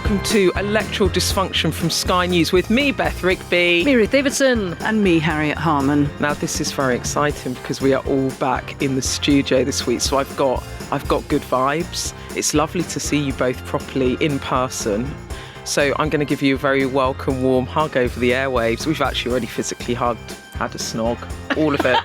welcome to Electoral Dysfunction from Sky News with me, Beth Rigby. Me, Ruth Davidson. And me, Harriet Harman. Now, this is very exciting because we are all back in the studio this week, so I've got good vibes. It's lovely to see you both properly in person. So I'm going to give you a very welcome, warm hug over the airwaves. We've actually already physically hugged, had a snog, all of it.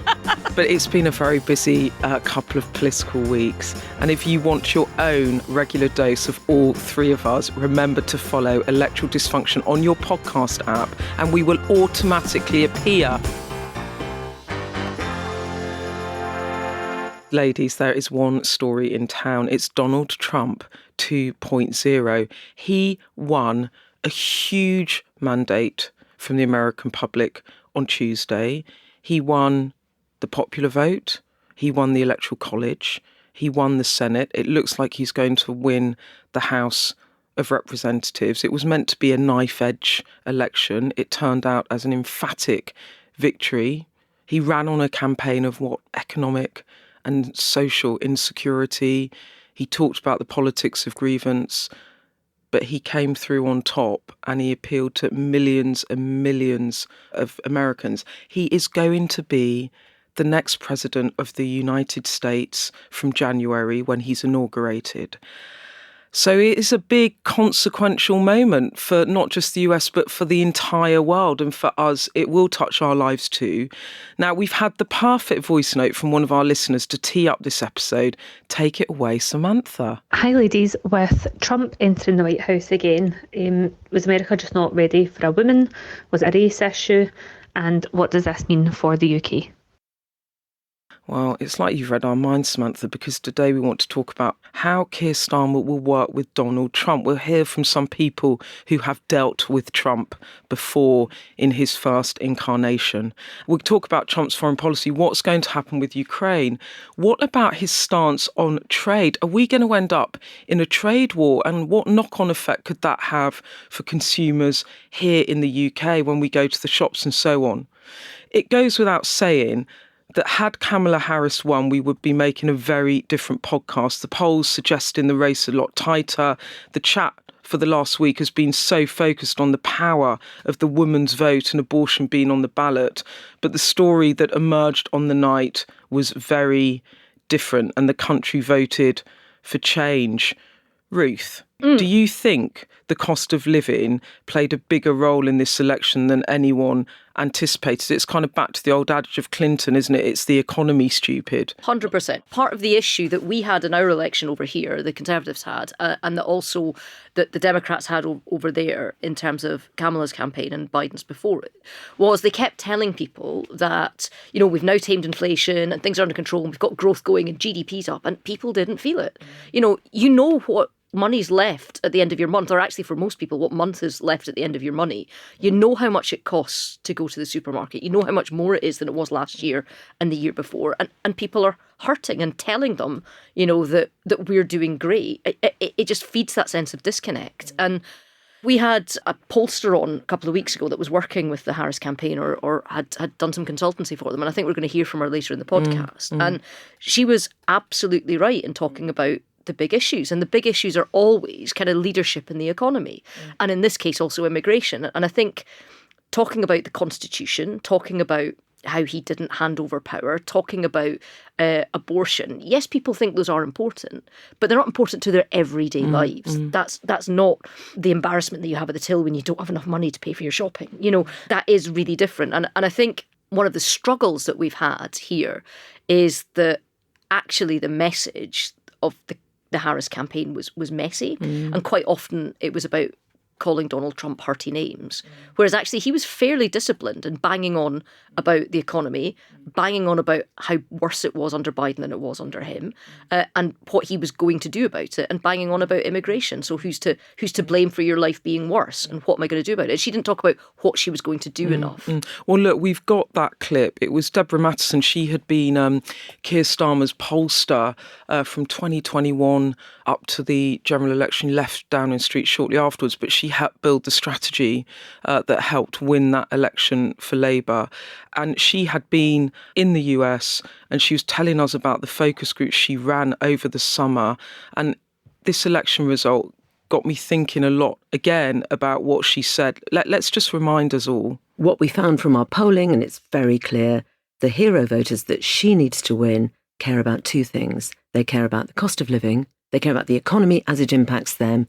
But it's been a very busy couple of political weeks. And if you want your own regular dose of all three of us, remember to follow Electoral Dysfunction on your podcast app and we will automatically appear. Ladies, there is one story in town. It's Donald Trump 2.0. He won a huge mandate from the American public on Tuesday. He won the popular vote. He won the Electoral College. He won the Senate. It looks like he's going to win the House of Representatives. It was meant to be a knife-edge election. It turned out as an emphatic victory. He ran on a campaign of economic and social insecurity. He talked about the politics of grievance, but he came through on top and he appealed to millions and millions of Americans. He is going to be the next president of the United States from January when he's inaugurated. So it is a big consequential moment for not just the US, but for the entire world. And for us, it will touch our lives too. Now, we've had the perfect voice note from one of our listeners to tee up this episode. Take it away, Samantha. Hi, ladies. With Trump entering the White House again, was America just not ready for a woman? Was it a race issue? And what does this mean for the UK? Well, it's like you've read our minds, Samantha, because today we want to talk about how Keir Starmer will work with Donald Trump. We'll hear from some people who have dealt with Trump before in his first incarnation. We'll talk about Trump's foreign policy, what's going to happen with Ukraine. What about his stance on trade? Are we going to end up in a trade war? And what knock-on effect could that have for consumers here in the UK when we go to the shops and so on? It goes without saying that had Kamala Harris won, we would be making a very different podcast. The polls suggesting the race a lot tighter. The chat for the last week has been so focused on the power of the woman's vote and abortion being on the ballot. But the story that emerged on the night was very different and the country voted for change. Ruth, do you think the cost of living played a bigger role in this election than anyone anticipated? It's kind of back to the old adage of Clinton, isn't it? It's the economy, stupid. 100%. Part of the issue that we had in our election over here, the Conservatives had, and that also that the Democrats had over there in terms of Kamala's campaign and Biden's before it, was they kept telling people that, you know, we've now tamed inflation and things are under control and we've got growth going and GDP's up, and people didn't feel it. You know what money's left at the end of your month, or actually for most people, what month is left at the end of your money. You know how much it costs to go to the supermarket. You know how much more it is than it was last year and the year before. And people are hurting and telling them, that we're doing great. It just feeds that sense of disconnect. And we had a pollster on a couple of weeks ago that was working with the Harris campaign or had done some consultancy for them. And I think we're going to hear from her later in the podcast. And she was absolutely right in talking about the big issues. And the big issues are always kind of leadership in the economy. And in this case, also immigration. And I think talking about the Constitution, talking about how he didn't hand over power, talking about abortion. Yes, people think those are important, but they're not important to their everyday lives. That's not the embarrassment that you have at the till when you don't have enough money to pay for your shopping. That is really different. And I think one of the struggles that we've had here is that actually the message of the Harris campaign was messy. And quite often it was about calling Donald Trump hearty names. Whereas actually he was fairly disciplined and banging on about the economy, banging on about how worse it was under Biden than it was under him, and what he was going to do about it, and banging on about immigration. So who's to blame for your life being worse, and what am I going to do about it? She didn't talk about what she was going to do enough. Well, look, we've got that clip. It was Deborah Mattison. She had been Keir Starmer's pollster from 2021 up to the general election, left Downing Street shortly afterwards, but she helped build the strategy that helped win that election for Labour. And she had been in the US and she was telling us about the focus groups she ran over the summer. And this election result got me thinking a lot again about what she said. Let's just remind us all. What we found from our polling, and it's very clear, the hero voters that she needs to win care about two things. They care about the cost of living, they care about the economy as it impacts them,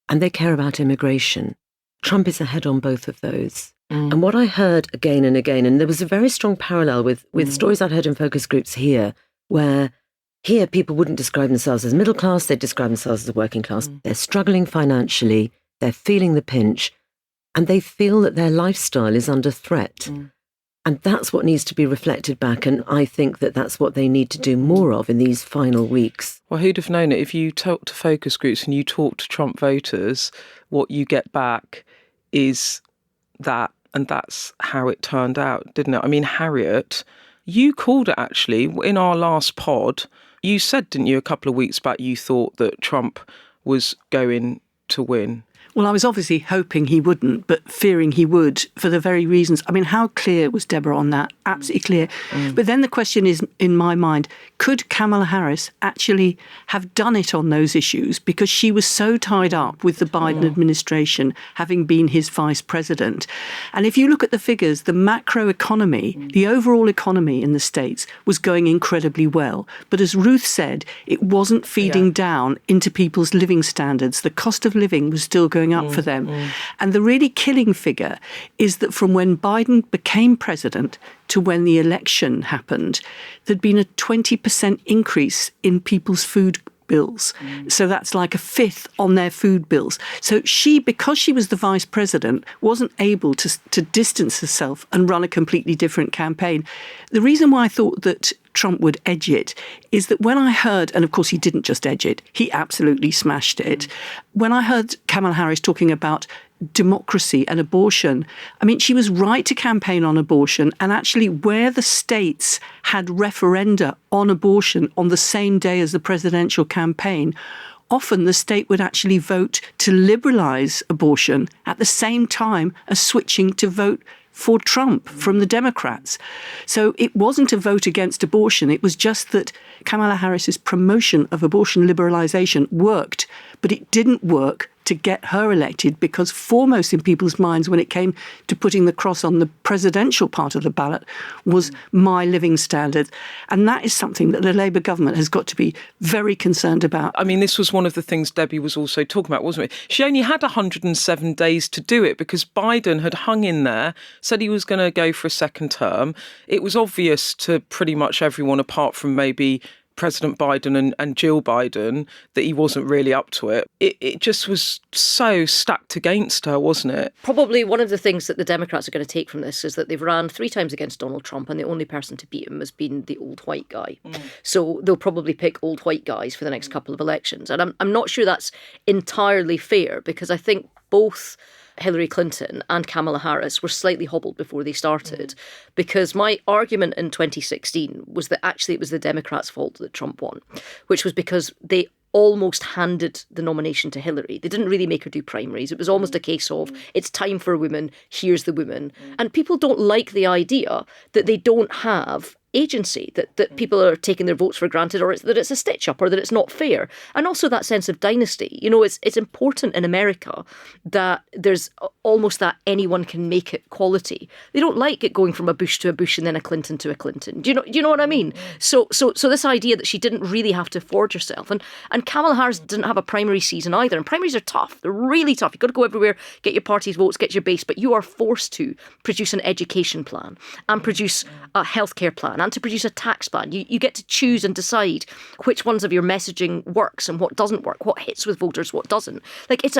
and they care about immigration. Trump is ahead on both of those. And what I heard again and again, and there was a very strong parallel with stories I'd heard in focus groups here, where here people wouldn't describe themselves as middle class, they'd describe themselves as working class. They're struggling financially, they're feeling the pinch, and they feel that their lifestyle is under threat. And that's what needs to be reflected back. And I think that that's what they need to do more of in these final weeks. Well, who'd have known it? If you talk to focus groups and you talk to Trump voters, what you get back is that, and that's how it turned out, didn't it? I mean, Harriet, you called it actually in our last pod. You said, didn't you, a couple of weeks back, you thought that Trump was going to win. Well, I was obviously hoping he wouldn't, but fearing he would for the very reasons. I mean, how clear was Deborah on that? Absolutely clear. But then the question is, in my mind, could Kamala Harris actually have done it on those issues? Because she was so tied up with the Biden administration, having been his vice president. And if you look at the figures, the macro economy, the overall economy in the States was going incredibly well. But as Ruth said, it wasn't feeding down into people's living standards. The cost of living was still going up for them. And the really killing figure is that from when Biden became president to when the election happened, there'd been a 20% increase in people's food bills. So that's like a fifth on their food bills. So she, because she was the vice president, wasn't able to distance herself and run a completely different campaign. The reason why I thought that Trump would edge it is that when I heard, and of course he didn't just edge it, he absolutely smashed it. When I heard Kamala Harris talking about democracy and abortion, I mean, she was right to campaign on abortion, and actually where the states had referenda on abortion on the same day as the presidential campaign, often the state would actually vote to liberalise abortion at the same time as switching to vote for Trump from the Democrats. So it wasn't a vote against abortion. It was just that Kamala Harris's promotion of abortion liberalisation worked, but it didn't work to get her elected, because foremost in people's minds when it came to putting the cross on the presidential part of the ballot was my living standards. And that is something that the Labour government has got to be very concerned about. I mean, this was one of the things Debbie was also talking about, wasn't it? She only had 107 days to do it because Biden had hung in there, said he was going to go for a second term. It was obvious to pretty much everyone apart from maybe President Biden and Jill Biden that he wasn't really up to it. It just was so stacked against her, wasn't it? Probably one of the things that the Democrats are going to take from this is that they've ran 3 times against Donald Trump and the only person to beat him has been the old white guy. So they'll probably pick old white guys for the next couple of elections. And I'm not sure that's entirely fair, because I think both Hillary Clinton and Kamala Harris were slightly hobbled before they started, because my argument in 2016 was that actually it was the Democrats' fault that Trump won, which was because they almost handed the nomination to Hillary. They didn't really make her do primaries. It was almost a case of, it's time for a woman, here's the woman. And people don't like the idea that they don't have agency, that people are taking their votes for granted, or that it's a stitch-up, or that it's not fair. And also that sense of dynasty. You know, it's important in America that there's almost that anyone can make it quality. They don't like it going from a Bush to a Bush and then a Clinton to a Clinton. Do you know what I mean? So this idea that she didn't really have to forge herself. And Kamala Harris didn't have a primary season either. And primaries are tough. They're really tough. You've got to go everywhere, get your party's votes, get your base, but you are forced to produce an education plan and produce a healthcare plan and to produce a tax plan. You get to choose and decide which ones of your messaging works and what doesn't work, what hits with voters, what doesn't. Like it's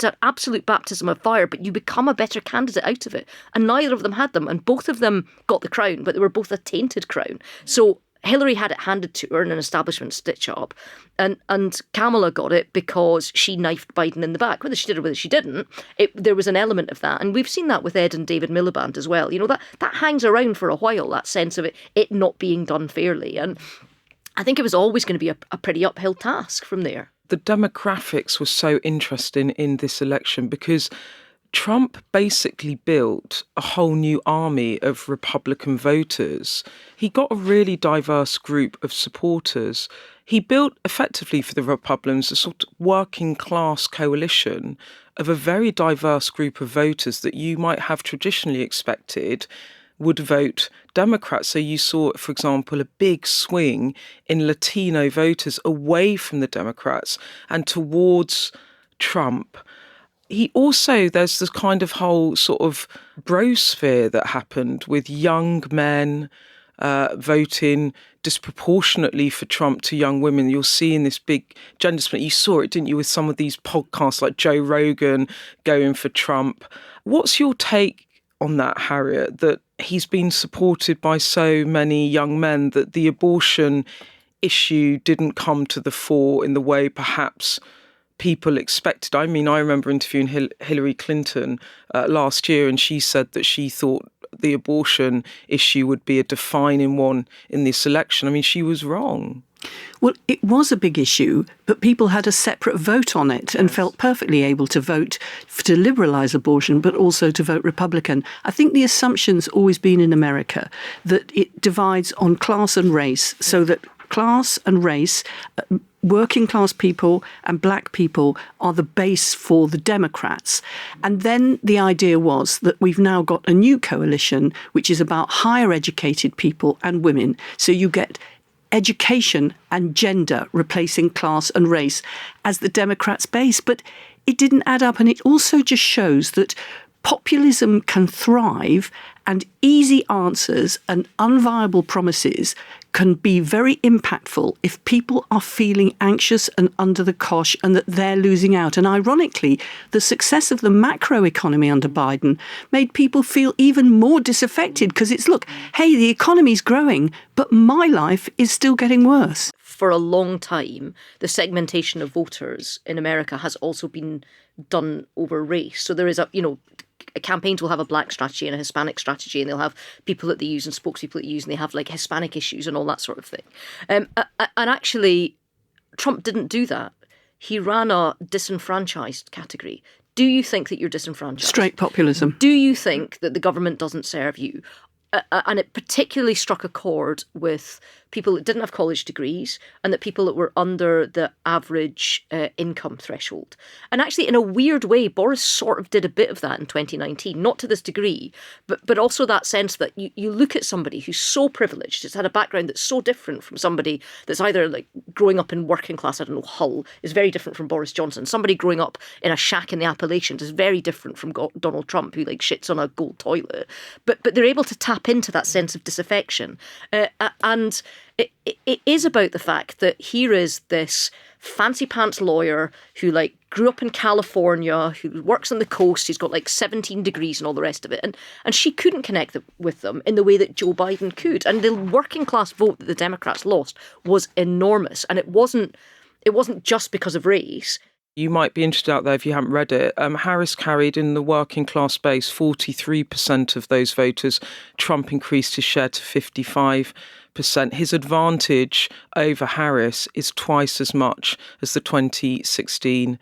an absolute baptism of fire, but you become a better candidate out of it. And neither of them had them, and both of them got the crown, but they were both a tainted crown. So Hillary had it handed to her in an establishment stitch-up, and Kamala got it because she knifed Biden in the back. Whether she did or whether she didn't, there was an element of that. And we've seen that with Ed and David Miliband as well. You know, that hangs around for a while, that sense of it not being done fairly. And I think it was always going to be a pretty uphill task from there. The demographics were so interesting in this election because Trump basically built a whole new army of Republican voters. He got a really diverse group of supporters. He built effectively for the Republicans a sort of working class coalition of a very diverse group of voters that you might have traditionally expected would vote Democrat. So you saw, for example, a big swing in Latino voters away from the Democrats and towards Trump. He also, there's this kind of whole sort of brosphere that happened with young men voting disproportionately for Trump to young women. You'll see in this big gender split. You saw it, didn't you, with some of these podcasts like Joe Rogan going for Trump. What's your take on that, Harriet, that he's been supported by so many young men that the abortion issue didn't come to the fore in the way perhaps people expected? I mean, I remember interviewing Hillary Clinton last year, and she said that she thought the abortion issue would be a defining one in this election. I mean, she was wrong. Well, it was a big issue, but people had a separate vote on it and felt perfectly able to vote to liberalise abortion, but also to vote Republican. I think the assumption's always been in America that it divides on class and race, so that class and race, working class people and black people are the base for the Democrats. And then the idea was that we've now got a new coalition, which is about higher educated people and women. So you get education and gender replacing class and race as the Democrats' base. But it didn't add up. And it also just shows that populism can thrive and easy answers and unviable promises can be very impactful if people are feeling anxious and under the cosh and that they're losing out. And ironically, the success of the macroeconomy under Biden made people feel even more disaffected because it's, look, hey, the economy's growing, but my life is still getting worse. For a long time, the segmentation of voters in America has also been done over race. So there is campaigns will have a black strategy and a Hispanic strategy, and they'll have people that they use and spokespeople that they use, and they have like Hispanic issues and all that sort of thing. And actually, Trump didn't do that. He ran a disenfranchised category. Do you think that you're disenfranchised? Straight populism. Do you think that the government doesn't serve you? And it particularly struck a chord with people that didn't have college degrees and that people that were under the average income threshold. And actually, in a weird way, Boris sort of did a bit of that in 2019, not to this degree, but also that sense that you look at somebody who's so privileged, has had a background that's so different from somebody that's either like growing up in working class, I don't know, Hull, is very different from Boris Johnson. Somebody growing up in a shack in the Appalachians is very different from Donald Trump, who like shits on a gold toilet. But they're able to tap into that sense of disaffection. And it is about the fact that here is this fancy pants lawyer who like grew up in California, who works on the coast, who's got like 17 degrees and all the rest of it. And she couldn't connect with them in the way that Joe Biden could. And the working class vote that the Democrats lost was enormous. And it wasn't just because of race. You might be interested out there if you haven't read it. Harris carried in the working class base 43% of those voters. Trump increased his share to 55%. His advantage over Harris is twice as much as the 2016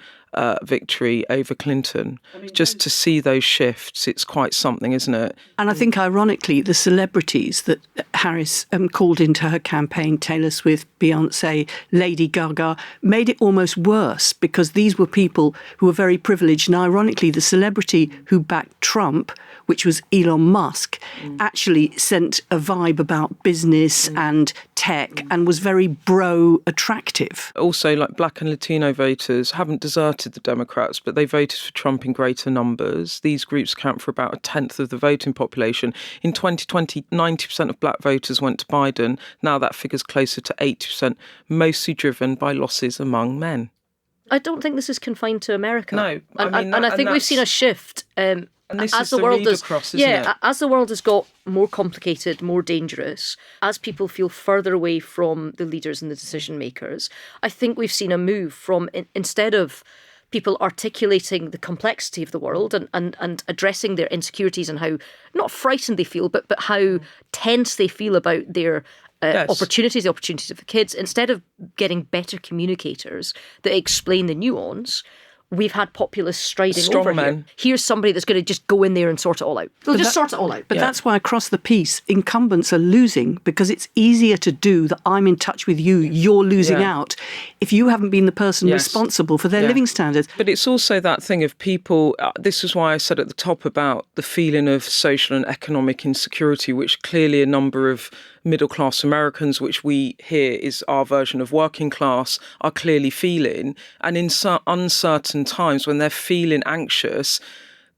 victory over Clinton. Just to see those shifts, it's quite something, isn't it? And I think, ironically, the celebrities that Harris called into her campaign, Taylor Swift, Beyonce, Lady Gaga, made it almost worse because these were people who were very privileged. And ironically, the celebrity who backed Trump, which was Elon Musk, actually sent a vibe about business and tech and was very bro-attractive. Also, like black and Latino voters haven't deserted the Democrats, but they voted for Trump in greater numbers. These groups account for about a tenth of the voting population. In 2020, 90% of black voters went to Biden. Now that figure's closer to 80%, mostly driven by losses among men. I don't think this is confined to America. No, I think we've seen a shift. And this as is the world read across, isn't it? As the world has got more complicated, more dangerous, as people feel further away from the leaders and the decision makers, I think we've seen a move from instead of people articulating the complexity of the world and addressing their insecurities and how not frightened they feel, but how tense they feel about their opportunities, the opportunities of the kids, instead of getting better communicators that explain the nuance, we've had populists striding Strong over men. here. Here's somebody that's going to just go in there and sort it all out. They'll just sort it all out. But that's why across the piece, incumbents are losing, because it's easier to do that I'm in touch with you, you're losing out, if you haven't been the person responsible for their living standards. But it's also that thing of people, this is why I said at the top about the feeling of social and economic insecurity, which clearly a number of middle-class Americans, which we hear is our version of working class, are clearly feeling. And in uncertain times when they're feeling anxious,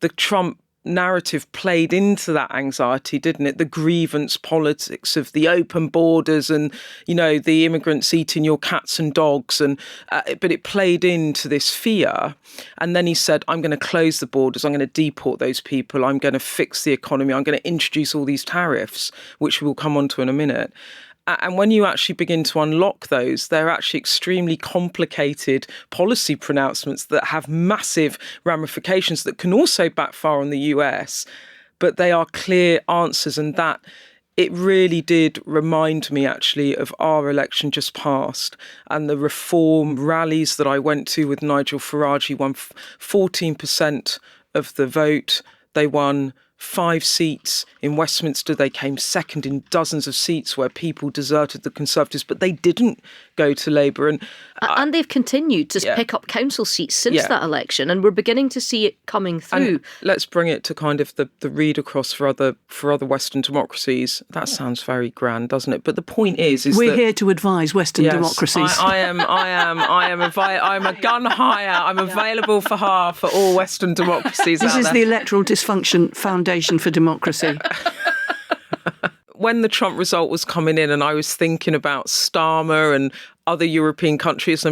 the Trump narrative played into that anxiety, didn't it? The grievance politics of the open borders and, the immigrants eating your cats and dogs. But it played into this fear. And then he said, I'm going to close the borders. I'm going to deport those people. I'm going to fix the economy. I'm going to introduce all these tariffs, which we'll come on to in a minute. And when you actually begin to unlock those, they're actually extremely complicated policy pronouncements that have massive ramifications that can also backfire on the US. But they are clear answers, and that it really did remind me actually of our election just past and the reform rallies that I went to with Nigel Farage. He won 14% of the vote. They won 5 seats in Westminster. They came second in dozens of seats where people deserted the Conservatives, but they didn't go to Labour. And they've continued to pick up council seats since that election, and we're beginning to see it coming through. And let's bring it to kind of the read across for other Western democracies. That sounds very grand, doesn't it? But the point is we're here to advise Western democracies. I'm a gun hire. I'm available for all Western democracies. This is the Electoral Dysfunction Foundation for Democracy. When the Trump result was coming in and I was thinking about Starmer and other European countries,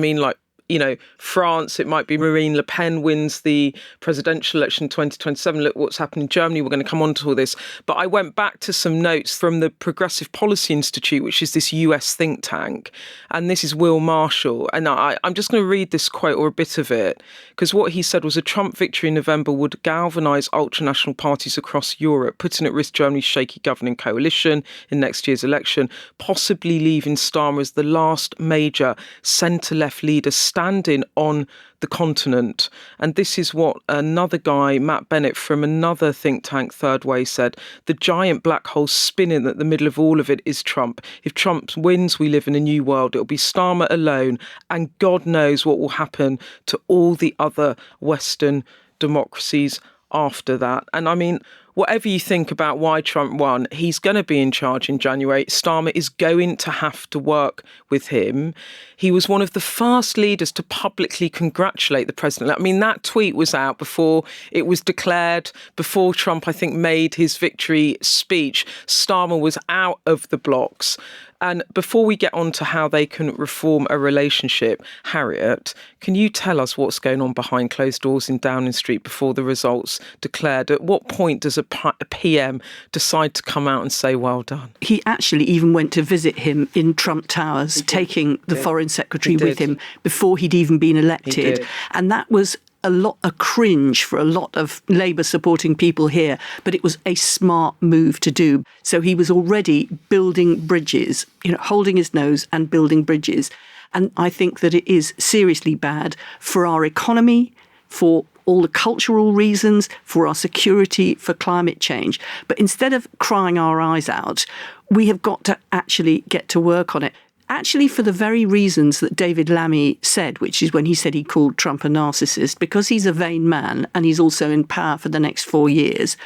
France, it might be Marine Le Pen wins the presidential election in 2027. Look what's happened in Germany. We're going to come on to all this. But I went back to some notes from the Progressive Policy Institute, which is this US think tank. And this is Will Marshall. And I'm just going to read this quote or a bit of it, because what he said was a Trump victory in November would galvanise ultranational parties across Europe, putting at risk Germany's shaky governing coalition in next year's election, possibly leaving Starmer as the last major centre-left leader standing on the continent. And this is what another guy, Matt Bennett from another think tank, Third Way, said. The giant black hole spinning at the middle of all of it is Trump. If Trump wins, we live in a new world. It'll be Starmer alone, and God knows what will happen to all the other Western democracies after that. And I mean, whatever you think about why Trump won, he's going to be in charge in January. Starmer is going to have to work with him. He was one of the first leaders to publicly congratulate the president. I mean, that tweet was out before it was declared, before Trump, I think, made his victory speech. Starmer was out of the blocks. And before we get on to how they can reform a relationship, Harriet, can you tell us what's going on behind closed doors in Downing Street before the results declared? At what point does a PM decide to come out and say, well done? He actually even went to visit him in Trump Towers, taking the foreign secretary with him before he'd even been elected. And that was a cringe for a lot of Labour supporting people here, but it was a smart move to do. So he was already building bridges, holding his nose and building bridges. And I think that it is seriously bad for our economy, for all the cultural reasons, for our security, for climate change. But instead of crying our eyes out, we have got to actually get to work on it. Actually, for the very reasons that David Lammy said, which is when he said he called Trump a narcissist, because he's a vain man and he's also in power for the next 4 years,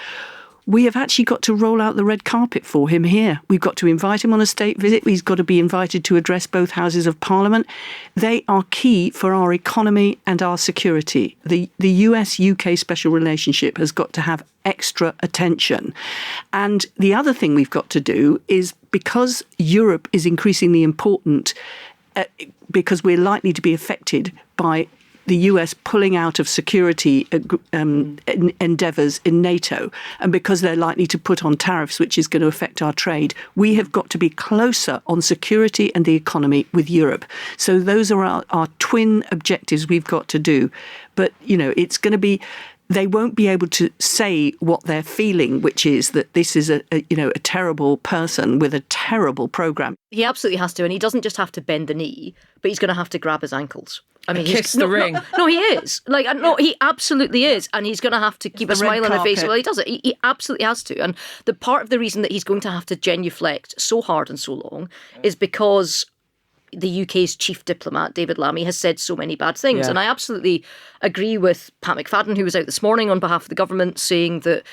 we have actually got to roll out the red carpet for him here. We've got to invite him on a state visit. He's got to be invited to address both houses of Parliament. They are key for our economy and our security. The US-UK special relationship has got to have extra attention. And the other thing we've got to do is, because Europe is increasingly important, because we're likely to be affected by the US pulling out of security endeavours in NATO, and because they're likely to put on tariffs, which is going to affect our trade, we have got to be closer on security and the economy with Europe. So those are our twin objectives we've got to do. But, it's going to be they won't be able to say what they're feeling, which is that this is a terrible person with a terrible programme. He absolutely has to, and he doesn't just have to bend the knee, but he's going to have to grab his ankles. I mean, kiss the ring. No, he is. No, he absolutely is, and he's going to have to keep a smile on his face. Well, he does it. He absolutely has to, and the part of the reason that he's going to have to genuflect so hard and so long is because the UK's chief diplomat, David Lammy, has said so many bad things. Yeah. And I absolutely agree with Pat McFadden, who was out this morning on behalf of the government, saying that,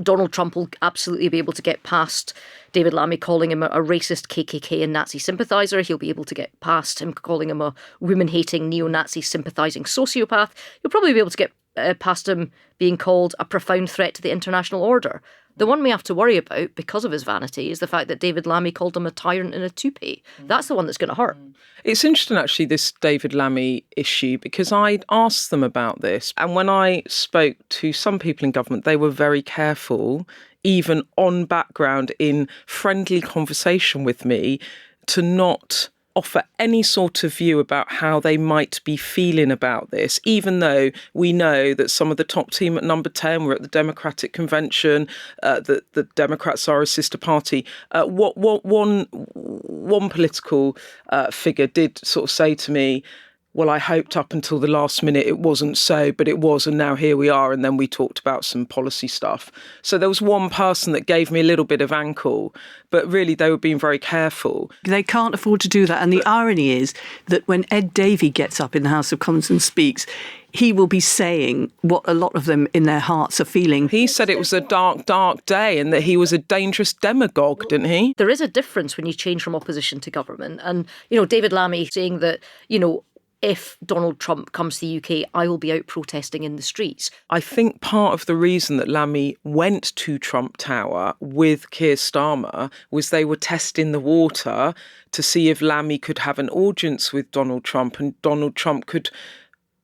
Donald Trump will absolutely be able to get past David Lammy calling him a racist KKK and Nazi sympathiser. He'll be able to get past him calling him a woman-hating, neo-Nazi sympathising sociopath. He'll probably be able to get past him being called a profound threat to the international order. The one we have to worry about, because of his vanity, is the fact that David Lammy called him a tyrant in a toupee. That's the one that's going to hurt. It's interesting, actually, this David Lammy issue, because I'd asked them about this. And when I spoke to some people in government, they were very careful, even on background in friendly conversation with me, to not offer any sort of view about how they might be feeling about this, even though we know that some of the top team at Number 10 were at the Democratic Convention, that the Democrats are a sister party. One political figure did sort of say to me, well, I hoped up until the last minute it wasn't so, but it was, and now here we are. And then we talked about some policy stuff. So there was one person that gave me a little bit of ankle, but really they were being very careful. They can't afford to do that. And the irony is that when Ed Davey gets up in the House of Commons and speaks, he will be saying what a lot of them in their hearts are feeling. He said it was a dark, dark day and that he was a dangerous demagogue, didn't he? There is a difference when you change from opposition to government. And, David Lammy saying that, if Donald Trump comes to the UK, I will be out protesting in the streets. I think part of the reason that Lammy went to Trump Tower with Keir Starmer was they were testing the water to see if Lammy could have an audience with Donald Trump and Donald Trump could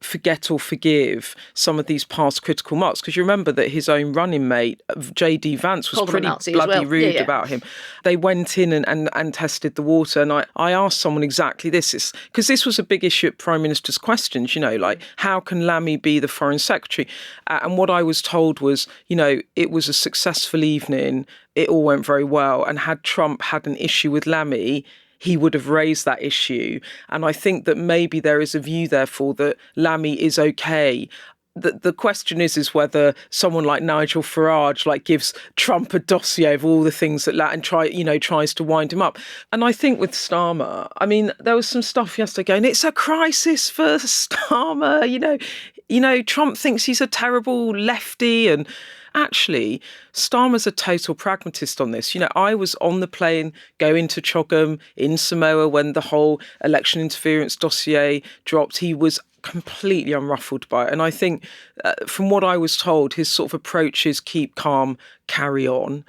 forget or forgive some of these past critical marks. Because you remember that his own running mate, J.D. Vance, was pretty bloody rude about him. They went in and tested the water. And I asked someone exactly this, because this was a big issue at Prime Minister's questions, how can Lammy be the Foreign Secretary? And what I was told was, it was a successful evening. It all went very well. And had Trump had an issue with Lammy, he would have raised that issue. And I think that maybe there is a view, therefore, that Lammy is okay. The question is whether someone like Nigel Farage gives Trump a dossier of all the things that and tries to wind him up. And I think with Starmer, there was some stuff yesterday going, it's a crisis for Starmer. Trump thinks he's a terrible lefty and actually, Starmer's a total pragmatist on this. I was on the plane going to Choggum in Samoa when the whole election interference dossier dropped. He was completely unruffled by it. And I think from what I was told, his sort of approach is keep calm, carry on.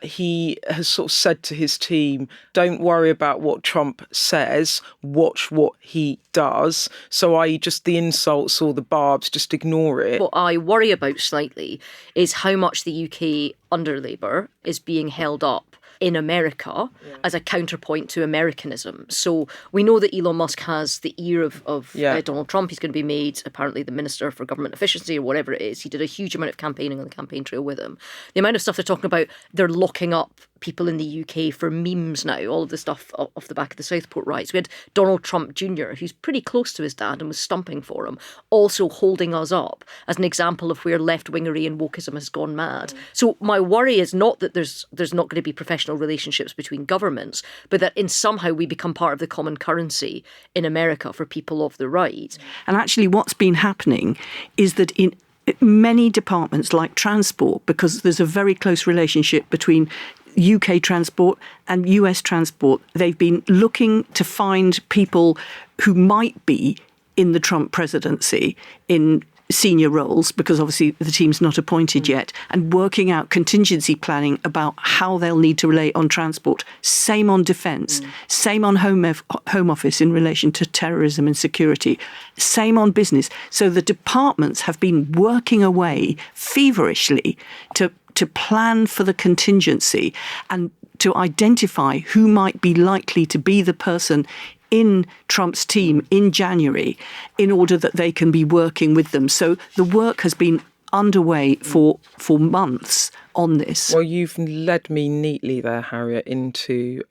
He has sort of said to his team, don't worry about what Trump says, watch what he does. So i.e. just the insults or the barbs, just ignore it. What I worry about slightly is how much the UK under Labour is being held up in America as a counterpoint to Americanism. So we know that Elon Musk has the ear of Donald Trump. He's going to be made apparently the Minister for Government Efficiency or whatever it is. He did a huge amount of campaigning on the campaign trail with him. The amount of stuff they're talking about, they're locking up people in the UK for memes now, all of the stuff off the back of the Southport riots. We had Donald Trump Jr., who's pretty close to his dad and was stumping for him, also holding us up as an example of where left-wingery and wokeism has gone mad. So my worry is not that there's not going to be professional relationships between governments, but that in somehow we become part of the common currency in America for people of the right. And actually what's been happening is that in many departments like transport, because there's a very close relationship between UK transport and US transport, they've been looking to find people who might be in the Trump presidency in senior roles, because obviously the team's not appointed yet, and working out contingency planning about how they'll need to relate on transport. Same on defence, same on Home Office in relation to terrorism and security, same on business. So the departments have been working away feverishly to plan for the contingency and to identify who might be likely to be the person in Trump's team in January in order that they can be working with them. So the work has been underway for months on this. Well, you've led me neatly there, Harriet, into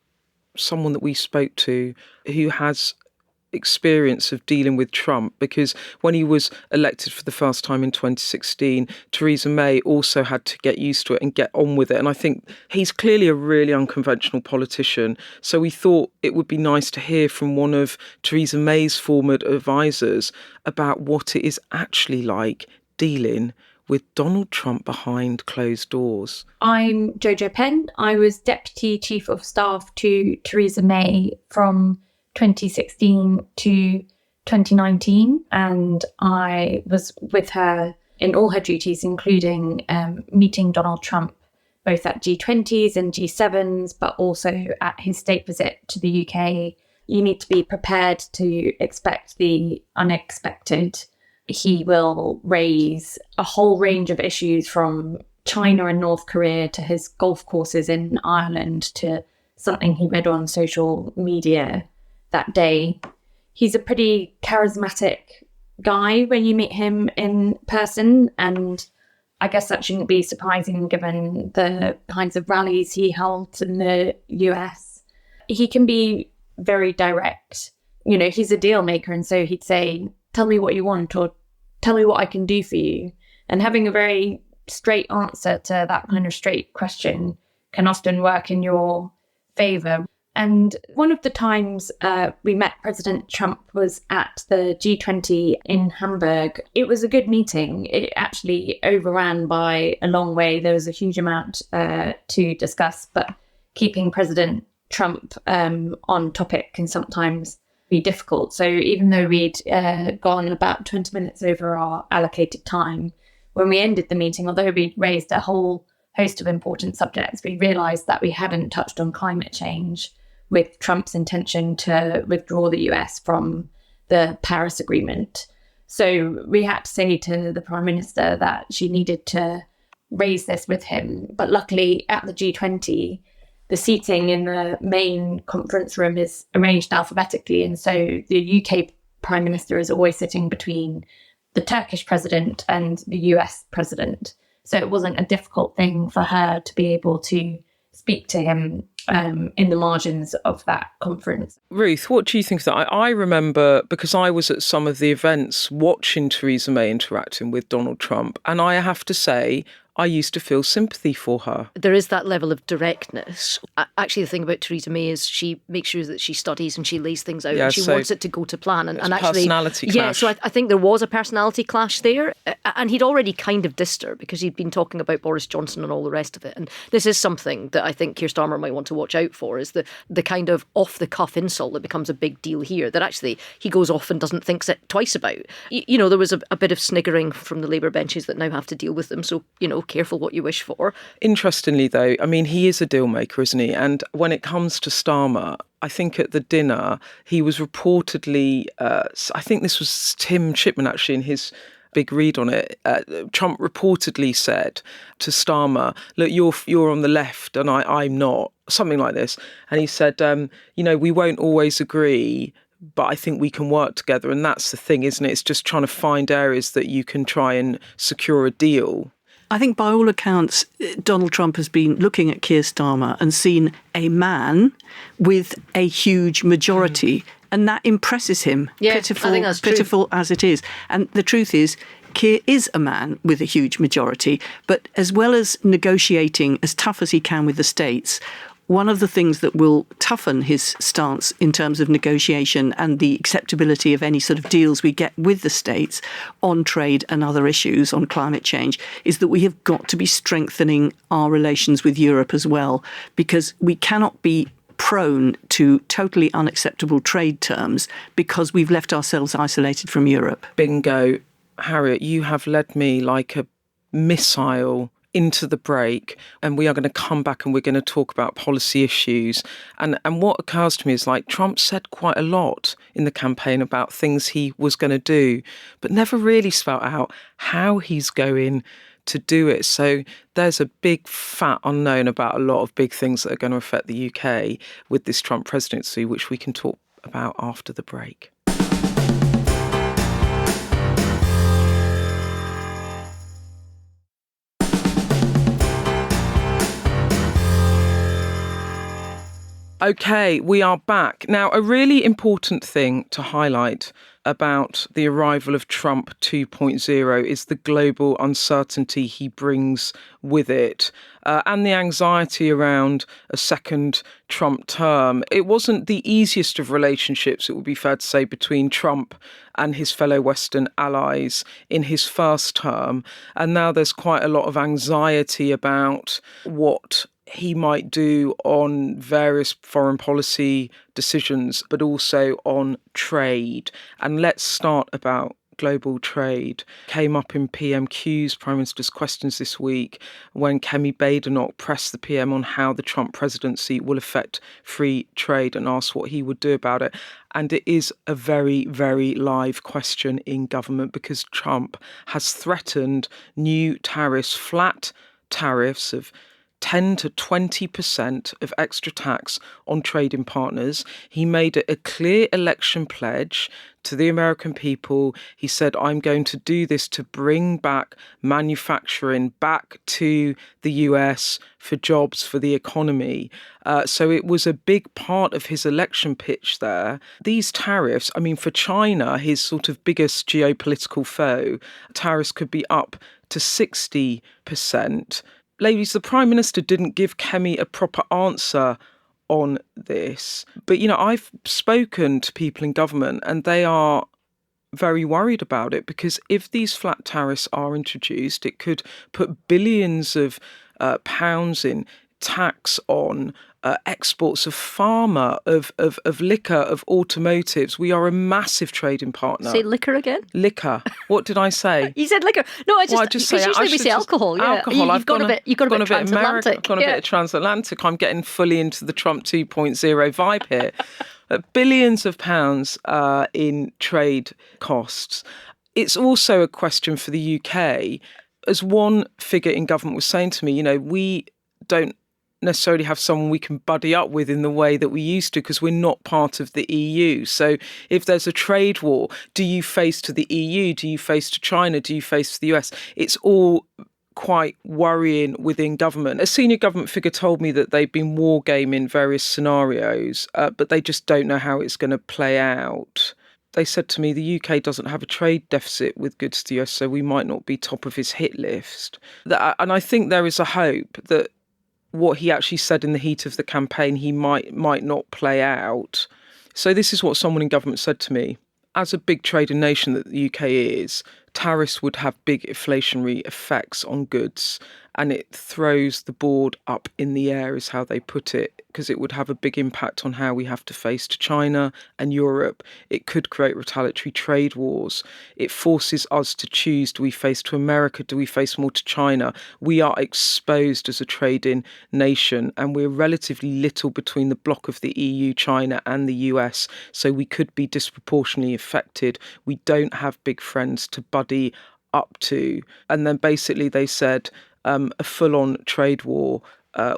someone that we spoke to who has experience of dealing with Trump, because when he was elected for the first time in 2016, Theresa May also had to get used to it and get on with it. And I think he's clearly a really unconventional politician. So we thought it would be nice to hear from one of Theresa May's former advisors about what it is actually like dealing with Donald Trump behind closed doors. I'm Jojo Penn. I was Deputy Chief of Staff to Theresa May from 2016 to 2019, and I was with her in all her duties, including meeting Donald Trump both at G20s and G7s, but also at his state visit to the UK. You need to be prepared to expect the unexpected. He will raise a whole range of issues, from China and North Korea to his golf courses in Ireland to something he read on social media that day. He's a pretty charismatic guy when you meet him in person, and I guess that shouldn't be surprising given the kinds of rallies he held in the US. He can be very direct. You know, he's a deal maker, and so he'd say, tell me what you want, or tell me what I can do for you. And having a very straight answer to that kind of straight question can often work in your favour. And one of the times we met President Trump was at the G20 in Hamburg. It was a good meeting. It actually overran by a long way. There was a huge amount to discuss, but keeping President Trump on topic can sometimes be difficult. So even though we'd gone about 20 minutes over our allocated time, when we ended the meeting, although we'd raised a whole host of important subjects, we realised that we hadn't touched on climate change, with Trump's intention to withdraw the US from the Paris Agreement. So we had to say to the Prime Minister that she needed to raise this with him. But luckily at the G20, the seating in the main conference room is arranged alphabetically. And so the UK Prime Minister is always sitting between the Turkish president and the US president. So it wasn't a difficult thing for her to be able to speak to him in the margins of that conference. Ruth, what do you think of that? I remember, because I was at some of the events watching Theresa May interacting with Donald Trump, and I have to say, I used to feel sympathy for her. There is that level of directness. Actually, the thing about Theresa May is she makes sure that she studies and she lays things out, and she wants it to go to plan. And actually, personality clash. Yeah, so I think there was a personality clash there. And he'd already kind of dissed her because he'd been talking about Boris Johnson and all the rest of it. And this is something that I think Keir Starmer might want to watch out for, is the kind of off-the-cuff insult that becomes a big deal here, that actually he goes off and doesn't think twice about. You know, there was a bit of sniggering from the Labour benches that now have to deal with them. So, you know, careful what you wish for. Interestingly, though, I mean, he is a deal maker, isn't he? And when it comes to Starmer, I think at the dinner, he was reportedly, I think this was Tim Chipman actually in his big read on it, Trump reportedly said to Starmer, look, you're on the left and I'm not, something like this. And he said, you know, we won't always agree, but I think we can work together. And that's the thing, isn't it? It's just trying to find areas that you can try and secure a deal. I think by all accounts, Donald Trump has been looking at Keir Starmer and seen a man with a huge majority, and that impresses him, I think that's true. pitiful as it is. And the truth is, Keir is a man with a huge majority, but as well as negotiating as tough as he can with the states, one of the things that will toughen his stance in terms of negotiation and the acceptability of any sort of deals we get with the states on trade and other issues on climate change is that we have got to be strengthening our relations with Europe as well, because we cannot be prone to totally unacceptable trade terms because we've left ourselves isolated from Europe. Bingo. Harriet, you have led me like a missile into the break, and we are going to come back and we're going to talk about policy issues. And what occurs to me is, like, Trump said quite a lot in the campaign about things he was going to do, but never really spelled out how he's going to do it. So there's a big fat unknown about a lot of big things that are going to affect the UK with this Trump presidency, which we can talk about after the break. Okay, we are back. Now, a really important thing to highlight about the arrival of Trump 2.0 is the global uncertainty he brings with it, and the anxiety around a second Trump term. It wasn't the easiest of relationships, it would be fair to say, between Trump and his fellow Western allies in his first term. And now there's quite a lot of anxiety about what he might do on various foreign policy decisions, but also on trade. And let's start about global trade. Came up in PMQs, Prime Minister's Questions this week, when Kemi Badenoch pressed the PM on how the Trump presidency will affect free trade and asked what he would do about it. And it is a very, very live question in government because Trump has threatened new tariffs, flat tariffs of 10 to 20% of extra tax on trading partners. He made it a clear election pledge to the American people. He said, I'm going to do this to bring back manufacturing back to the US for jobs, for the economy. So it was a big part of his election pitch there. These tariffs, I mean, for China, his sort of biggest geopolitical foe, tariffs could be up to 60%. Ladies, the Prime Minister didn't give Kemi a proper answer on this. But, I've spoken to people in government and they are very worried about it because if these flat tariffs are introduced, it could put billions of pounds in tax on exports of pharma, of liquor, of automotives. We are a massive trading partner. Say liquor again? Liquor. What did I say? You said liquor. No, I just say usually we say alcohol. Yeah. Alcohol. You've got a bit transatlantic. I've gone a bit of transatlantic. I'm getting fully into the Trump 2.0 vibe here. Billions of pounds in trade costs. It's also a question for the UK. As one figure in government was saying to me, we don't necessarily have someone we can buddy up with in the way that we used to because we're not part of the EU. So if there's a trade war, do you face to the EU? Do you face to China? Do you face to the US? It's all quite worrying within government. A senior government figure told me that they've been wargaming various scenarios, but they just don't know how it's going to play out. They said to me, the UK doesn't have a trade deficit with goods to the US, so we might not be top of his hit list. And I think there is a hope that what he actually said in the heat of the campaign, he might not play out. So this is what someone in government said to me. As a big trading nation that the UK is, tariffs would have big inflationary effects on goods, and it throws the board up in the air, is how they put it, because it would have a big impact on how we have to face to China and Europe. It could create retaliatory trade wars. It forces us to choose, do we face to America, do we face more to China? We are exposed as a trading nation, and we're relatively little between the bloc of the EU, China and the US, so we could be disproportionately affected. We don't have big friends to buddy up to. And then basically they said a full-on trade war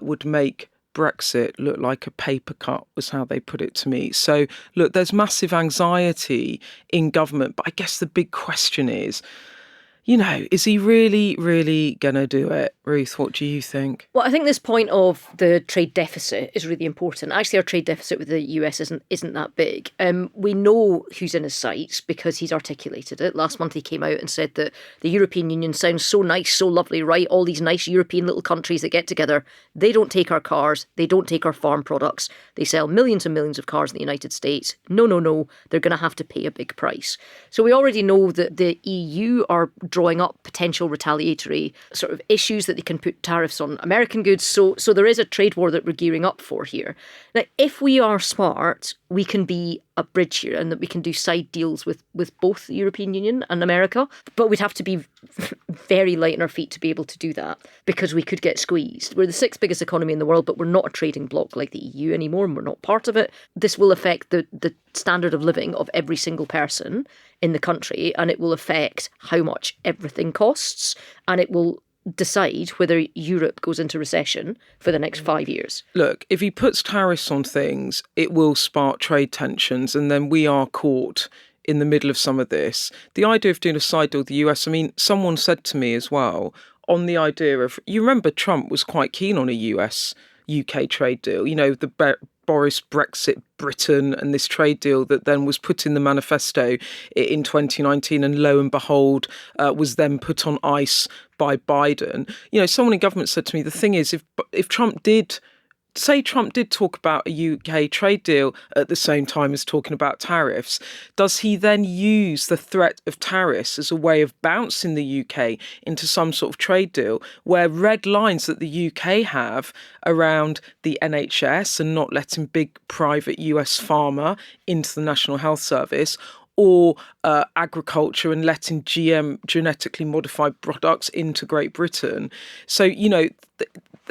would make Brexit look like a paper cut, was how they put it to me. So, look, there's massive anxiety in government, but I guess the big question is, is he really, really going to do it? Ruth, what do you think? Well, I think this point of the trade deficit is really important. Actually, our trade deficit with the US isn't that big. We know who's in his sights because he's articulated it. Last month he came out and said that the European Union sounds so nice, so lovely, right? All these nice European little countries that get together. They don't take our cars. They don't take our farm products. They sell millions and millions of cars in the United States. No. They're going to have to pay a big price. So we already know that the EU are drawing up potential retaliatory sort of issues that they can put tariffs on American goods. So there is a trade war that we're gearing up for here. Now, if we are smart, we can be a bridge here and that we can do side deals with both the European Union and America. But we'd have to be very light on our feet to be able to do that because we could get squeezed. We're the sixth biggest economy in the world, but we're not a trading bloc like the EU anymore and we're not part of it. This will affect the standard of living of every single person in the country, and it will affect how much everything costs, and it will decide whether Europe goes into recession for the next 5 years. Look, if he puts tariffs on things, it will spark trade tensions, and then we are caught in the middle of some of this. The idea of doing a side deal with the US, I mean, someone said to me as well, on the idea of, you remember Trump was quite keen on a US-UK trade deal, the Boris Brexit Britain and this trade deal that then was put in the manifesto in 2019 and lo and behold was then put on ice by Biden. Someone in government said to me, the thing is, if Trump did talk about a UK trade deal at the same time as talking about tariffs, does he then use the threat of tariffs as a way of bouncing the UK into some sort of trade deal where red lines that the UK have around the NHS and not letting big private US pharma into the National Health Service, or agriculture and letting GM, genetically modified products, into Great Britain? So,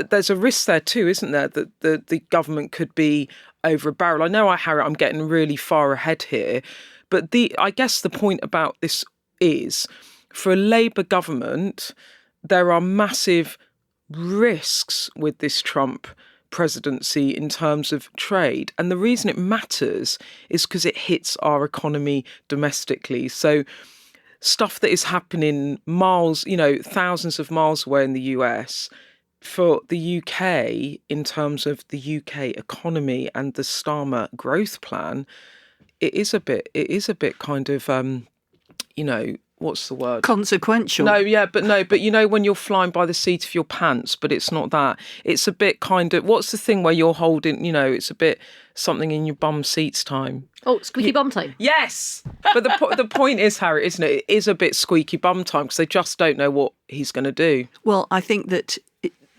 there's a risk there too, isn't there, that the government could be over a barrel. I know, Harriet, I'm getting really far ahead here, but I guess the point about this is, for a Labour government, there are massive risks with this Trump presidency in terms of trade. And the reason it matters is because it hits our economy domestically. So stuff that is happening miles, thousands of miles away in the US, for the UK, in terms of the UK economy and the Starmer growth plan, it is a bit kind of, what's the word? Consequential. But when you're flying by the seat of your pants, but it's not that. It's a bit kind of, what's the thing where you're holding, it's a bit something in your bum seats time. Oh, squeaky bum time. Yes. But the point is, Harriet, isn't it? It is a bit squeaky bum time because they just don't know what he's going to do. Well, I think that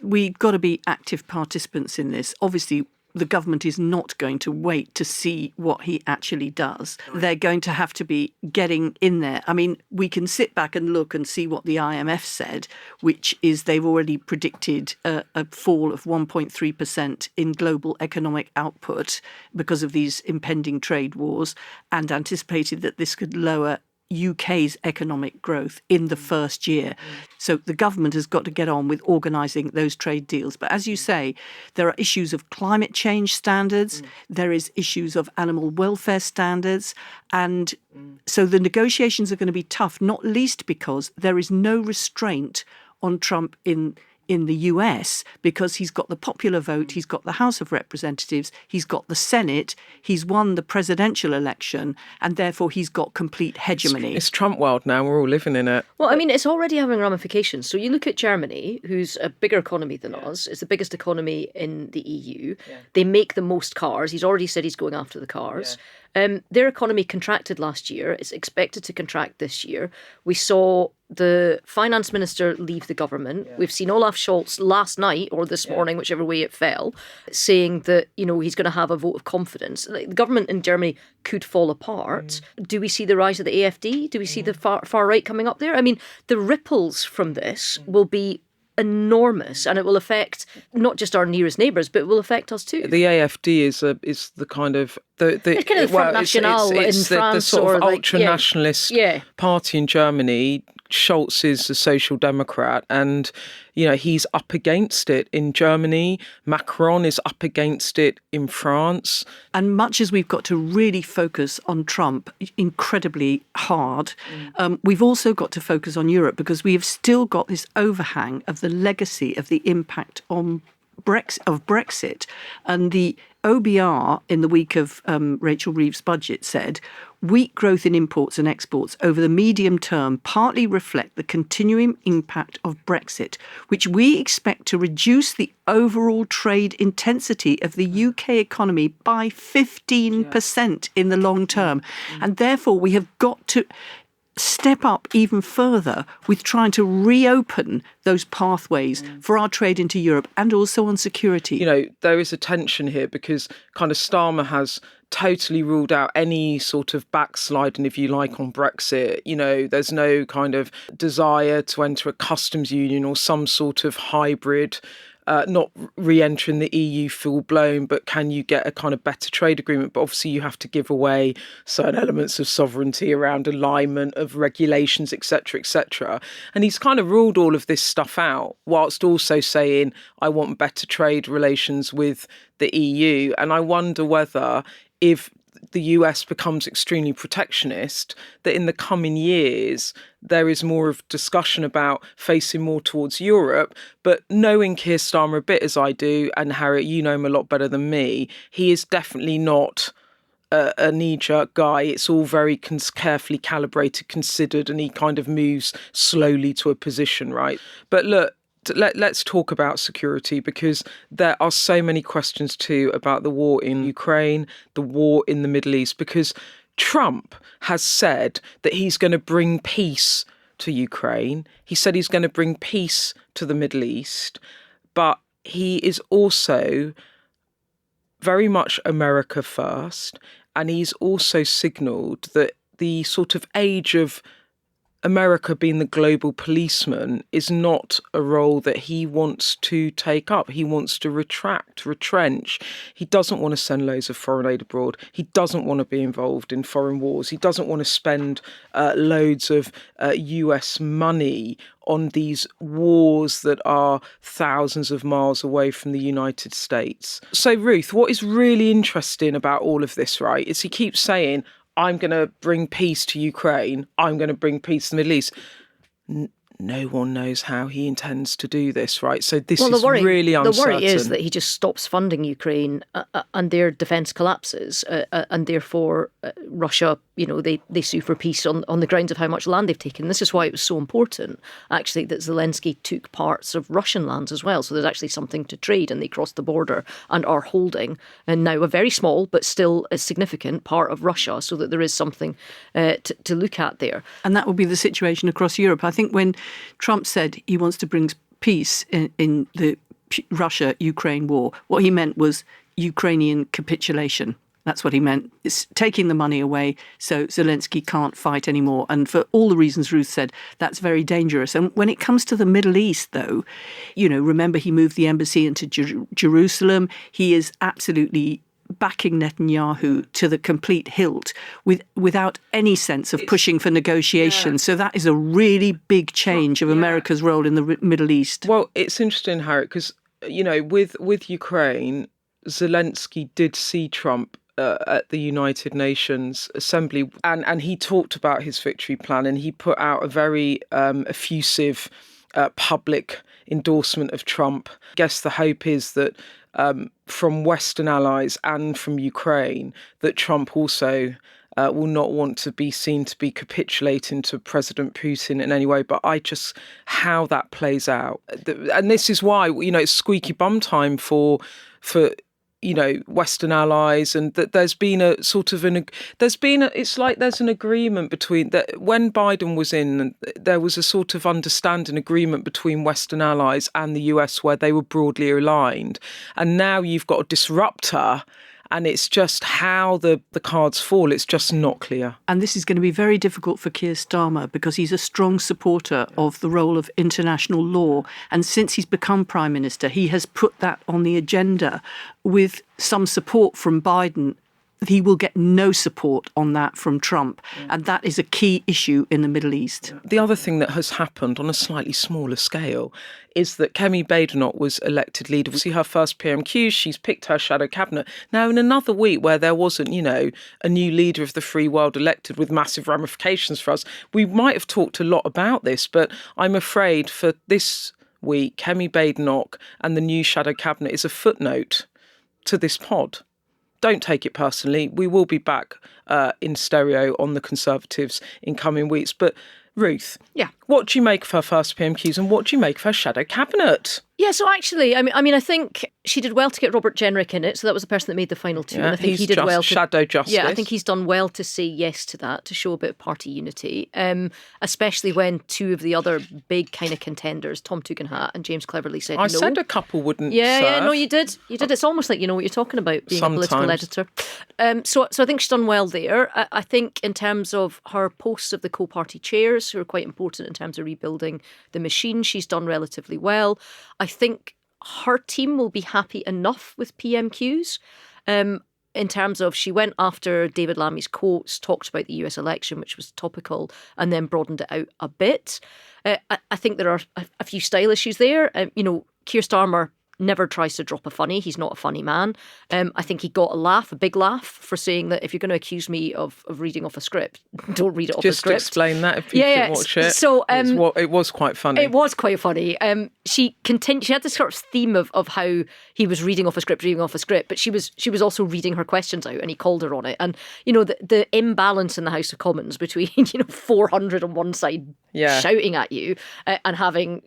we've got to be active participants in this. Obviously, the government is not going to wait to see what he actually does. They're going to have to be getting in there. I mean, we can sit back and look and see what the IMF said, which is they've already predicted a fall of 1.3% in global economic output because of these impending trade wars, and anticipated that this could lower UK's economic growth in the first year. So the government has got to get on with organising those trade deals. But as you say, there are issues of climate change standards, there is issues of animal welfare standards, and so the negotiations are going to be tough, not least because there is no restraint on Trump in the US, because he's got the popular vote, he's got the House of Representatives, he's got the Senate, he's won the presidential election, and therefore he's got complete hegemony. It's Trump world now, we're all living in it. Well, I mean, it's already having ramifications. So you look at Germany, who's a bigger economy than us, it's the biggest economy in the EU. Yeah. They make the most cars. He's already said he's going after the cars. Yeah. Their economy contracted last year. It's expected to contract this year. We saw the finance minister leave the government. Yeah. We've seen Olaf Scholz last night or this morning, whichever way it fell, saying that, he's going to have a vote of confidence. The government in Germany could fall apart. Do we see the rise of the AfD? Do we see the far right coming up there? I mean, the ripples from this will be enormous, and it will affect not just our nearest neighbours, but it will affect us too. The AfD is the kind of it's kind of the Front National in France, the sort or of ultra-nationalist party in Germany. Scholz is a social democrat, and he's up against it in Germany. Macron is up against it in France. And much as we've got to really focus on Trump incredibly hard, we've also got to focus on Europe, because we have still got this overhang of the legacy of the impact on Brexit. And the OBR in the week of Rachel Reeves' budget said, weak growth in imports and exports over the medium term partly reflect the continuing impact of Brexit, which we expect to reduce the overall trade intensity of the UK economy by 15% in the long term. And therefore, we have got to step up even further with trying to reopen those pathways for our trade into Europe, and also on security. There is a tension here, because kind of Starmer has totally ruled out any sort of backsliding, if you like, on Brexit. There's no kind of desire to enter a customs union or some sort of hybrid, not re-entering the EU full-blown, but can you get a kind of better trade agreement? But obviously you have to give away certain elements of sovereignty around alignment of regulations, etc., etc. And he's kind of ruled all of this stuff out, whilst also saying, I want better trade relations with the EU. And I wonder whether, if the US becomes extremely protectionist, that in the coming years, there is more of discussion about facing more towards Europe. But knowing Keir Starmer a bit as I do, and Harriet, you know him a lot better than me, he is definitely not a knee-jerk guy. It's all very carefully calibrated, considered, and he kind of moves slowly to a position, right? But look, let's talk about security, because there are so many questions too about the war in Ukraine, the war in the Middle East, because Trump has said that he's going to bring peace to Ukraine. He said he's going to bring peace to the Middle East, but he is also very much America first. And he's also signalled that the sort of age of America being the global policeman is not a role that he wants to take up. He wants to retrench. He doesn't want to send loads of foreign aid abroad. He doesn't want to be involved in foreign wars. He doesn't want to spend loads of US money on these wars that are thousands of miles away from the United States. So, Ruth, what is really interesting about all of this, right, is he keeps saying, I'm going to bring peace to Ukraine. I'm going to bring peace to the Middle East. No one knows how he intends to do this, right? So this is really uncertain. The worry is that he just stops funding Ukraine and their defence collapses, and therefore Russia, they sue for peace on the grounds of how much land they've taken. This is why it was so important, actually, that Zelensky took parts of Russian lands as well. So there's actually something to trade, and they crossed the border and are holding, and now a very small but still a significant part of Russia, so that there is something to look at there. And that will be the situation across Europe. I think when Trump said he wants to bring peace in the Russia-Ukraine war, what he meant was Ukrainian capitulation. That's what he meant. It's taking the money away so Zelensky can't fight anymore. And for all the reasons Ruth said, that's very dangerous. And when it comes to the Middle East, though, remember he moved the embassy into Jerusalem. He is absolutely backing Netanyahu to the complete hilt without any sense of pushing for negotiation. Yeah. So that is a really big change of America's role in the Middle East. Well, it's interesting, Harriet, because, with Ukraine, Zelensky did see Trump at the United Nations Assembly, and he talked about his victory plan, and he put out a very effusive public endorsement of Trump. I guess the hope is that from Western allies and from Ukraine, that Trump also will not want to be seen to be capitulating to President Putin in any way. But how that plays out. And this is why, it's squeaky bum time for Western allies, and that there's been a sort of it's like there's an agreement between that when Biden was in, there was a sort of understanding agreement between Western allies and the US where they were broadly aligned. And now you've got a disruptor, and it's just how the cards fall. It's just not clear. And this is going to be very difficult for Keir Starmer because he's a strong supporter of the role of international law. And since he's become Prime Minister, he has put that on the agenda with some support from Biden. He will get no support on that from Trump. And that is a key issue in the Middle East. The other thing that has happened on a slightly smaller scale is that Kemi Badenoch was elected leader. We see her first PMQs. She's picked her shadow cabinet. Now, in another week where there wasn't, a new leader of the free world elected with massive ramifications for us, we might have talked a lot about this. But I'm afraid for this week, Kemi Badenoch and the new shadow cabinet is a footnote to this pod. Don't take it personally. We will be back in stereo on the Conservatives in coming weeks. But Ruth, what do you make of her first PMQs, and what do you make of her shadow cabinet? Yeah, so actually, I think she did well to get Robert Jenrick in it. So that was the person that made the final two. Yeah, and I think he did well to shadow justice. Yeah, I think he's done well to say yes to that, to show a bit of party unity, especially when two of the other big kind of contenders, Tom Tugendhat and James Cleverly, said no. I said a couple wouldn't Yeah, no, you did. You did. It's almost like you know what you're talking about, being a political editor. So I think she's done well there. I think in terms of her posts of the co-party chairs, who are quite important in terms of rebuilding the machine, she's done relatively well. I think her team will be happy enough with PMQs in terms of she went after David Lammy's quotes, talked about the US election, which was topical, and then broadened it out a bit. I think there are a few style issues there. Keir Starmer never tries to drop a funny. He's not a funny man. I think he got a big laugh, for saying that if you're going to accuse me of reading off a script, don't read it off a script. Just explain that if people didn't watch it. So it was quite funny. It was quite funny. She had this sort of theme of how he was reading off a script, but she was also reading her questions out, and he called her on it. And the imbalance in the House of Commons between 400 on one side shouting at you and having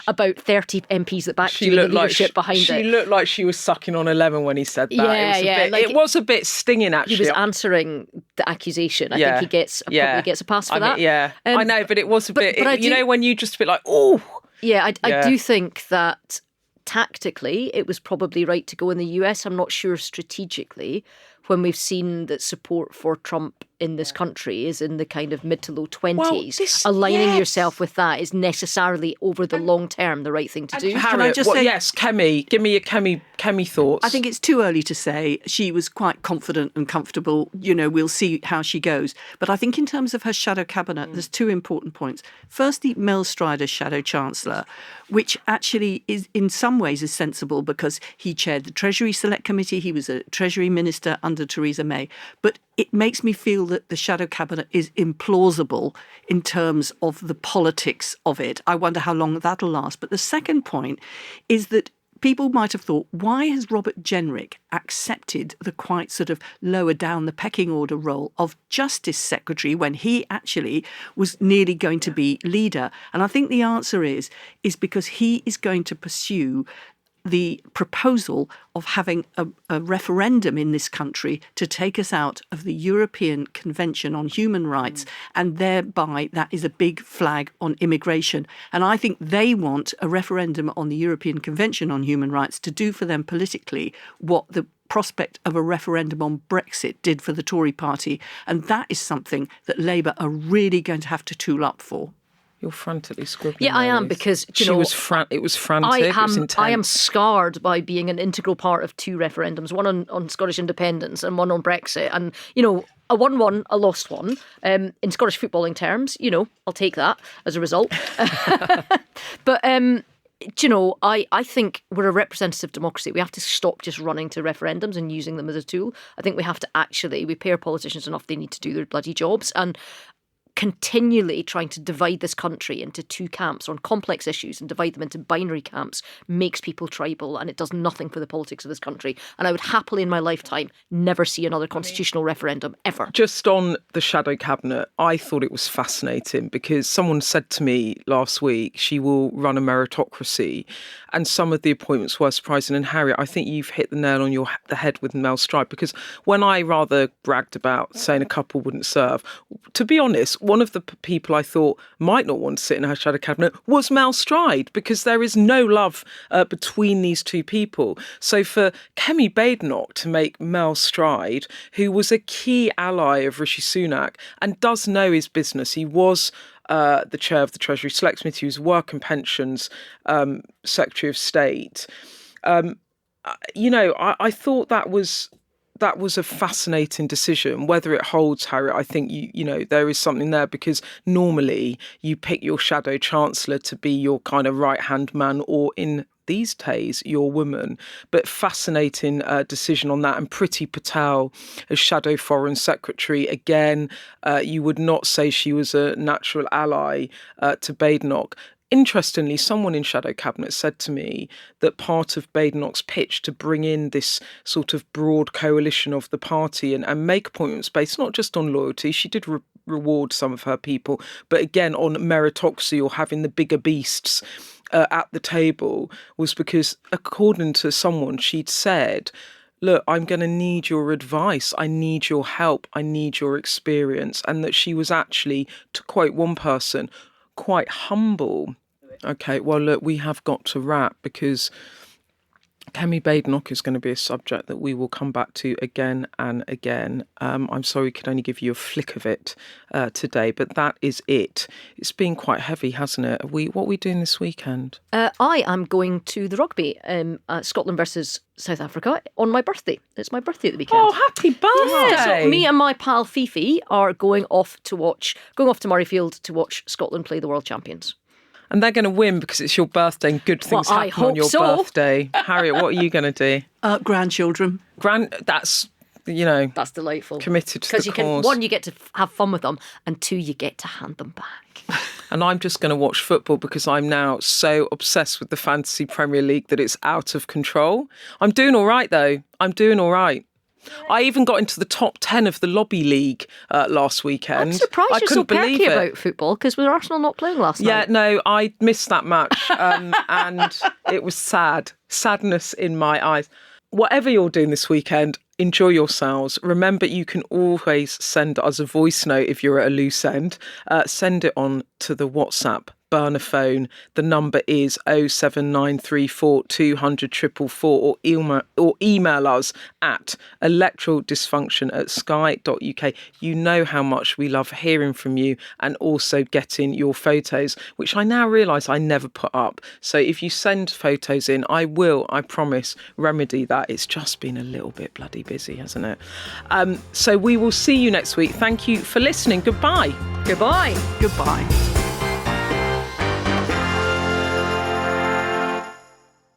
about 30 MPs that backed you, and the leadership behind it. She looked like she was sucking on a lemon when he said that. It was a bit stinging, actually. He was answering the accusation. I think he probably gets a pass for that. I know, but it was a bit. When you just a bit like, oh. Yeah, I do think that tactically it was probably right to go in the US. I'm not sure strategically, when we've seen that support for Trump in this country is in the kind of mid to low 20s. Aligning yourself with that is necessarily, over the long term, the right thing to do. Harriet, yes, Kemi, give me your Kemi thoughts. I think it's too early to say. She was quite confident and comfortable. We'll see how she goes. But I think in terms of her shadow cabinet, there's two important points. Firstly, Mel Strider's shadow chancellor, which actually is in some ways is sensible, because he chaired the Treasury Select Committee. He was a Treasury Minister under Theresa May. But it makes me feel that the shadow cabinet is implausible in terms of the politics of it. I wonder how long that'll last. But the second point is that people might have thought, why has Robert Jenrick accepted the quite sort of lower down the pecking order role of Justice Secretary when he actually was nearly going to be leader? And I think the answer is because he is going to pursue the proposal of having a referendum in this country to take us out of the European Convention on Human Rights, and thereby that is a big flag on immigration. And I think they want a referendum on the European Convention on Human Rights to do for them politically what the prospect of a referendum on Brexit did for the Tory party. And that is something that Labour are really going to have to tool up for. You're frantically scribbling. Yeah, I am, because it was frantic. It was intense. I am scarred by being an integral part of two referendums, one on Scottish independence and one on Brexit. And a won one, a lost one. In Scottish footballing terms, I'll take that as a result. But I think we're a representative democracy. We have to stop just running to referendums and using them as a tool. I think we have to we pay our politicians enough. They need to do their bloody jobs. And continually trying to divide this country into two camps on complex issues and divide them into binary camps makes people tribal, and it does nothing for the politics of this country. And I would happily in my lifetime never see another constitutional referendum ever. Just on the shadow cabinet, I thought it was fascinating because someone said to me last week she will run a meritocracy, and some of the appointments were surprising. And Harriet, I think you've hit the nail on the head with Mel Stride, because when I rather bragged about saying a couple wouldn't serve, to be honest, one of the people I thought might not want to sit in her shadow cabinet was Mel Stride, because there is no love between these two people. So for Kemi Badenoch to make Mel Stride, who was a key ally of Rishi Sunak and does know his business, he was the chair of the Treasury Select Committee, he was Work and Pensions Secretary of State. I thought that was a fascinating decision. Whether it holds, Harriet, I think there is something there, because normally you pick your shadow chancellor to be your kind of right-hand man, or in these days, your woman. But fascinating decision on that. And Priti Patel as shadow foreign secretary, again, you would not say she was a natural ally to Badenoch. Interestingly, someone in Shadow Cabinet said to me that part of Badenoch's pitch to bring in this sort of broad coalition of the party and make appointments based not just on loyalty, she did reward some of her people, but again on meritocracy or having the bigger beasts at the table, was because, according to someone, she'd said, look, I'm going to need your advice. I need your help. I need your experience. And that she was actually, to quote one person, quite humble. Okay, well, look, we have got to wrap, because Kemi Badenoch is going to be a subject that we will come back to again and again. I'm sorry we could only give you a flick of it today, but that is it. It's been quite heavy, hasn't it? What are we doing this weekend? I am going to the rugby, Scotland versus South Africa, on my birthday. It's my birthday at the weekend. Oh, happy birthday! Yeah, so me and my pal Fifi are going off to Murrayfield to watch Scotland play the world champions. And they're going to win because it's your birthday and good things Well, I happen on hope your so. birthday. Harriet, what are you going to do? Grandchildren. That's, you know, That's delightful. committed to Because the you can, cause. one, you get to have fun with them, and two, you get to hand them back. And I'm just going to watch football because I'm now so obsessed with the Fantasy Premier League that it's out of control. I'm doing all right, though. I'm doing all right. I even got into the top 10 of the Lobby League last weekend. I'm surprised I you're so couldn't believe perky it. about football, because was Arsenal not playing last night? Yeah, no, I missed that match and it was sad. Sadness in my eyes. Whatever you're doing this weekend, enjoy yourselves. Remember, you can always send us a voice note if you're at a loose end. Send it on to the WhatsApp burner phone. The number is 07934 200 444 or email us at electoraldysfunction@sky.uk. You know how much we love hearing from you and also getting your photos, which I now realise I never put up. So if you send photos in, I will, I promise, remedy that. It's just been a little bit bloody busy, hasn't it? So we will see you next week. Thank you for listening. Goodbye. Goodbye. Goodbye.